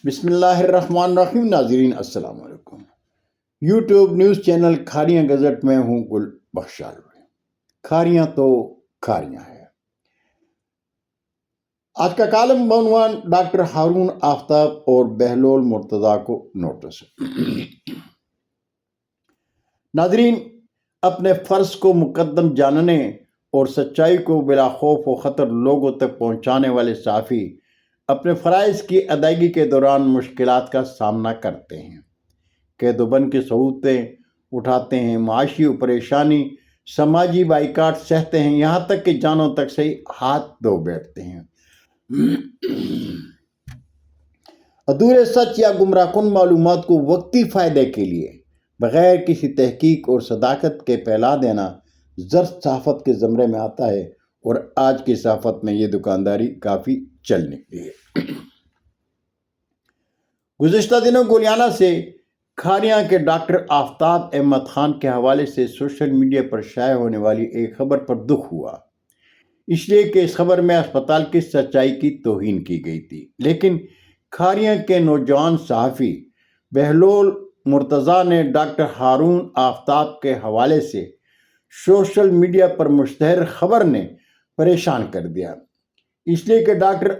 بسم اللہ الرحمن الرحیم۔ ناظرین السلام علیکم۔ YouTube news channel Kharian gazette میں ہوں گل بخشال۔ کھاریاں تو کھاریاں ہیں۔ آج کا کالم بعنوان ڈاکٹر ہارون آفتاب اور بہلول مرتضیٰ کو نوٹس۔ ناظرین، اپنے فرض کو مقدم جاننے اور سچائی کو بلا خوف و خطر لوگوں تک پہنچانے والے صحافی اپنے فرائض کی ادائیگی کے دوران مشکلات کا سامنا کرتے ہیں، قید و بند کی صعوبتیں اٹھاتے ہیں، معاشی پریشانی، سماجی بائیکاٹ سہتے ہیں، یہاں تک کہ جانوں تک سے ہاتھ دھو بیٹھتے ہیں۔ ادھورے سچ یا گمراہ کن معلومات کو وقتی فائدے کے لیے بغیر کسی تحقیق اور صداقت کے پھیلا دینا زرد صحافت کے زمرے میں آتا ہے، اور آج کی صحافت میں یہ دکانداری کافی چل نکلی ہے۔ گزشتہ دنوں گولیانہ سے کھاریاں کے ڈاکٹر آفتاب احمد خان کے حوالے سے سوشل میڈیا پر شائع ہونے والی ایک خبر پر دکھ ہوا، اس لیے کہ اس خبر میں اسپتال کی سچائی کی توہین کی گئی تھی۔ لیکن کھاریاں کے نوجوان صحافی بہلول مرتضیٰ نے ڈاکٹر ہارون آفتاب کے حوالے سے سوشل میڈیا پر مشتہر خبر نے پریشان کر دیا، اس لیے کہ ڈاکٹر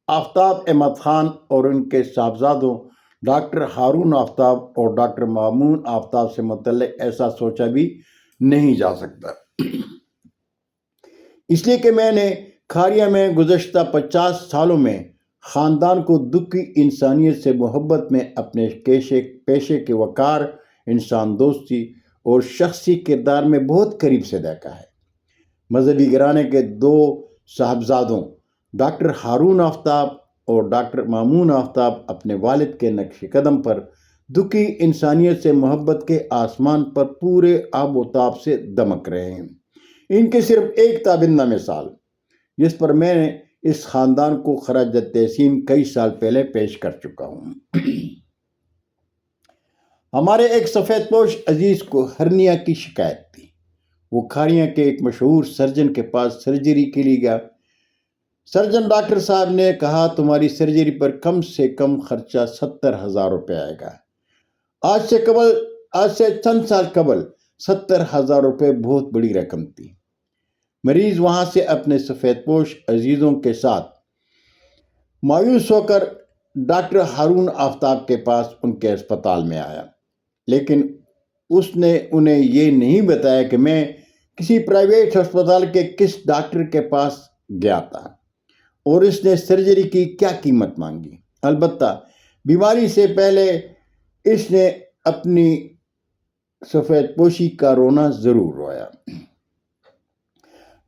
آفتاب احمد خان اور ان کے صاحبزادوں ڈاکٹر ہارون آفتاب اور ڈاکٹر مامون آفتاب سے متعلق ایسا سوچا بھی نہیں جا سکتا۔ اس لیے کہ میں نے کھاریاں میں گزشتہ 50 سالوں میں خاندان کو دکھی انسانیت سے محبت میں اپنے پیشے کے وقار، انسان دوستی اور شخصی کردار میں بہت قریب سے دیکھا ہے۔ مذہبی گھرانے کے 2 صاحبزادوں ڈاکٹر ہارون آفتاب اور ڈاکٹر مامون آفتاب اپنے والد کے نقش قدم پر دکھی انسانیت سے محبت کے آسمان پر پورے آب و تاب سے دمک رہے ہیں۔ ان کی صرف ایک تابندہ مثال، جس پر میں نے اس خاندان کو خراج تحسین کئی سال پہلے پیش کر چکا ہوں۔ ہمارے ایک سفید پوش عزیز کو ہرنیا کی شکایت تھی۔ وہ کھاریاں کے ایک مشہور سرجن کے پاس سرجری کے لیے گیا۔ سرجن ڈاکٹر صاحب نے کہا، تمہاری سرجری پر کم سے کم خرچہ 70,000 روپے آئے گا۔ آج سے چند سال قبل 70,000 روپے بہت بڑی رقم تھی۔ مریض وہاں سے اپنے سفید پوش عزیزوں کے ساتھ مایوس ہو کر ڈاکٹر ہارون آفتاب کے پاس ان کے اسپتال میں آیا، لیکن اس نے انہیں یہ نہیں بتایا کہ میں کسی پرائیویٹ ہسپتال کے کس ڈاکٹر کے پاس گیا تھا اور اس نے سرجری کی کیا قیمت مانگی۔ البتہ بیماری سے پہلے اس نے اپنی سفید پوشی کا رونا ضرور رویا۔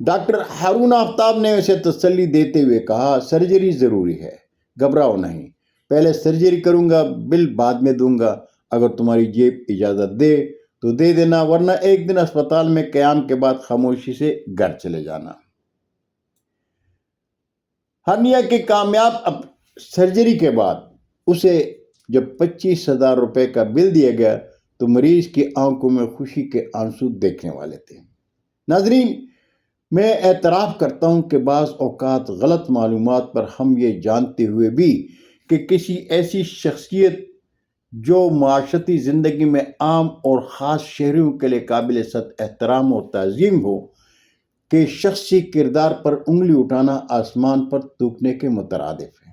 ڈاکٹر ہارون آفتاب نے اسے تسلی دیتے ہوئے کہا، سرجری ضروری ہے، گھبراؤ نہیں، پہلے سرجری کروں گا، بل بعد میں دوں گا، اگر تمہاری جیب اجازت دے تو دے دینا، ورنہ ایک دن اسپتال میں قیام کے بعد خاموشی سے گھر چلے جانا۔ ہرنیا کی کامیاب سرجری کے بعد اسے جب 25,000 روپے کا بل دیا گیا تو مریض کی آنکھوں میں خوشی کے آنسو دیکھنے والے تھے۔ ناظرین، میں اعتراف کرتا ہوں کہ بعض اوقات غلط معلومات پر ہم یہ جانتے ہوئے بھی کہ کسی ایسی شخصیت جو معاشرتی زندگی میں عام اور خاص شہریوں کے لیے قابل احترام اور تعظیم ہو، کہ شخصی کردار پر انگلی اٹھانا آسمان پر تھوکنے کے مترادف ہے،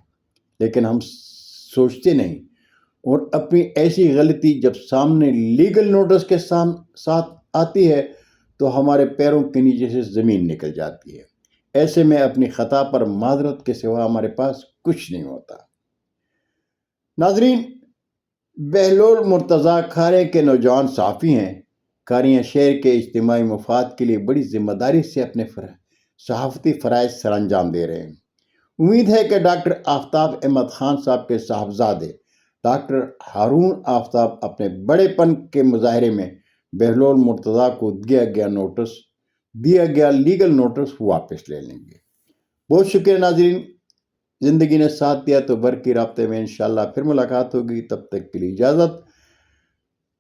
لیکن ہم سوچتے نہیں، اور اپنی ایسی غلطی جب سامنے لیگل نوٹس کے ساتھ آتی ہے تو ہمارے پیروں کے نیچے سے زمین نکل جاتی ہے۔ ایسے میں اپنی خطا پر معذرت کے سوا ہمارے پاس کچھ نہیں ہوتا۔ ناظرین، بہلول مرتضیٰ کھاریاں کے نوجوان صحافی ہیں۔ کھاریاں شہر کے اجتماعی مفاد کے لیے بڑی ذمہ داری سے اپنے صحافتی فرائض سر انجام دے رہے ہیں۔ امید ہے کہ ڈاکٹر آفتاب احمد خان صاحب کے صاحبزادے ڈاکٹر ہارون آفتاب اپنے بڑے پن کے مظاہرے میں بہلول مرتضیٰ کو دیا گیا لیگل نوٹس واپس لے لیں گے۔ بہت شکریہ ناظرین، زندگی نے ساتھ دیا تو برقی رابطے میں انشاءاللہ پھر ملاقات ہوگی۔ تب تک کے لیے اجازت۔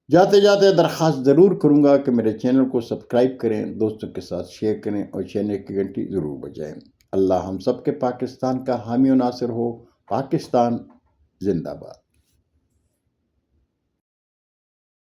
جاتے جاتے درخواست ضرور کروں گا کہ میرے چینل کو سبسکرائب کریں، دوستوں کے ساتھ شیئر کریں اور چینل کی گھنٹی ضرور بجائیں۔ اللہ ہم سب کے پاکستان کا حامی و ناصر ہو۔ پاکستان زندہ باد.